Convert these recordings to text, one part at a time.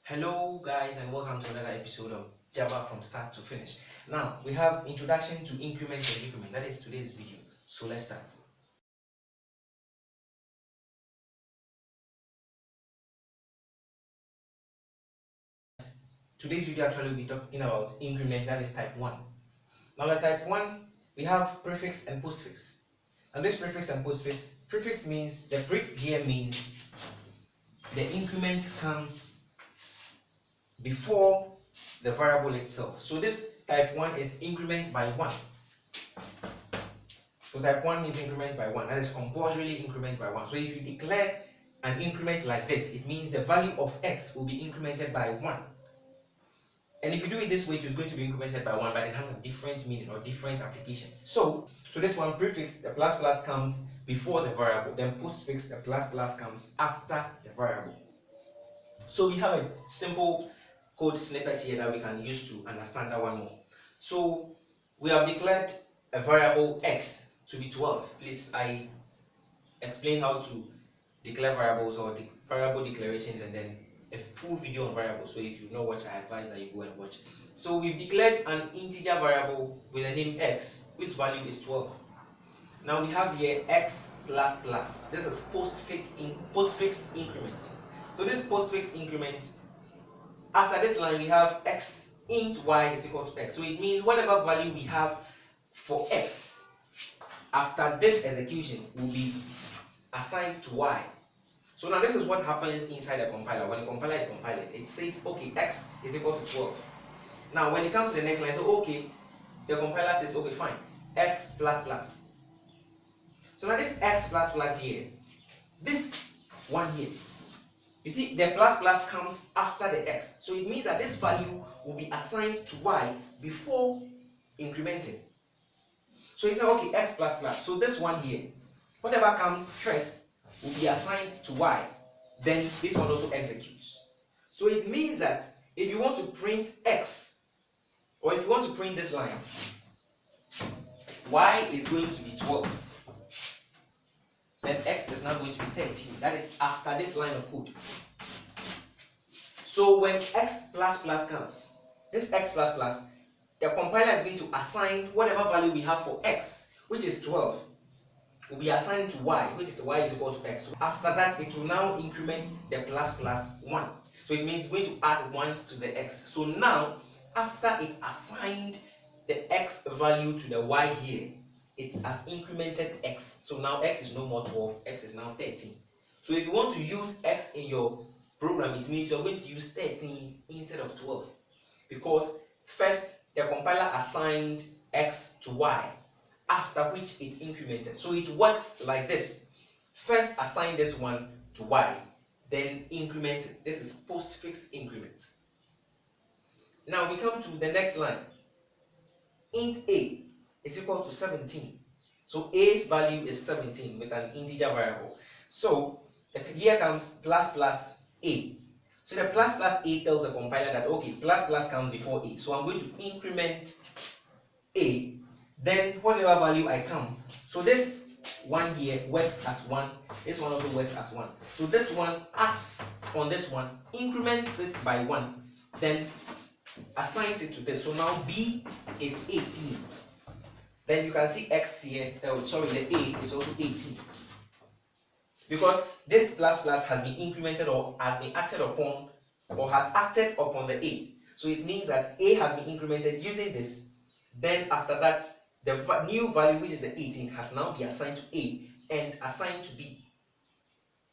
Hello guys and welcome to another episode of Java from start to finish. Now we have introduction to increment and decrement. That is today's video. So let's start. Today's video actually will be talking about increment, that is type 1. Now the type 1 we have prefix and postfix. And this prefix and postfix, prefix means the pref here means the increment comes before the variable itself. So this type 1 is increment by 1. So type 1 means increment by 1. That is compulsorily increment by 1. So if you declare an increment like this, it means the value of x will be incremented by 1. And if you do it this way, it is going to be incremented by 1, but it has a different meaning or different application. So this one prefix, the plus plus comes before the variable. Then postfix, the plus plus comes after the variable. So we have a simple code snippet here that we can use to understand that one more. So we have declared a variable x to be 12. Please, I explain how to declare variables or the variable declarations and then a full video on variables. So if you've not watched, I advise that you go and watch. So we've declared an integer variable with the name x, whose value is 12. Now we have here x plus plus. This is postfix increment. So this postfix increment, after this line we have x int y is equal to x. So it means whatever value we have for x after this execution will be assigned to y. So now this is what happens inside the compiler. When the compiler is compiling, it says okay, x is equal to 12. Now when it comes to the next line, so okay, the compiler says okay, fine, x plus plus. So now this x plus plus here, this one here, you see the plus plus comes after the x. So it means that this value will be assigned to y before incrementing. So you say okay, x plus plus. So this one here, whatever comes first will be assigned to y. Then this one also executes. So it means that if you want to print x, or if you want to print this line, y is going to be 12. Then x is now going to be 13. That is after this line of code. So when x plus plus comes, this x plus plus, the compiler is going to assign whatever value we have for x, which is 12, will be assigned to y, which is y is equal to x. So after that, it will now increment the plus plus 1. So it means going to add 1 to the x. So now, after it assigned the x value to the y here, it has incremented x. So now x is no more 12, x is now 13. So if you want to use x in your program, it means you're going to use 13 instead of 12. Because first, the compiler assigned x to y, after which it incremented. So it works like this. First assign this one to y, then increment it. This is postfix increment. Now we come to the next line. Int a is equal to 17. So a's value is 17 with an integer variable. So here comes plus plus a. So the plus plus a tells the compiler that okay, plus plus comes before a. So I'm going to increment a, then whatever value I come. So this one here works at 1, this one also works as 1. So this one acts on this one, increments it by 1, then assigns it to this. So now b is 18. Then you can see x here, the a is also 18. Because this plus plus has been incremented or has been acted upon or has acted upon the a. So it means that a has been incremented using this. Then after that, the new value, which is the 18, has now been assigned to a and assigned to b.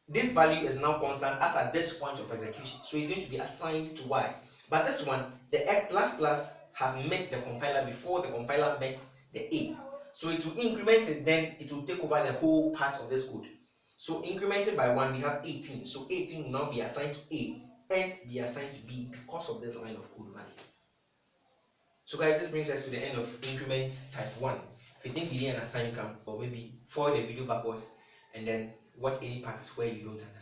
This value is now constant as at this point of execution. So it's going to be assigned to y. But this one, the x plus plus has met the compiler before the compiler met the a. So it will increment it, then it will take over the whole part of this code. So incremented by 1, we have 18. So 18 will now be assigned to a and be assigned to b because of this line of code value. So guys, this brings us to the end of increment type 1. If you think you didn't understand, you can or maybe forward the video backwards and then watch any parts where you don't understand.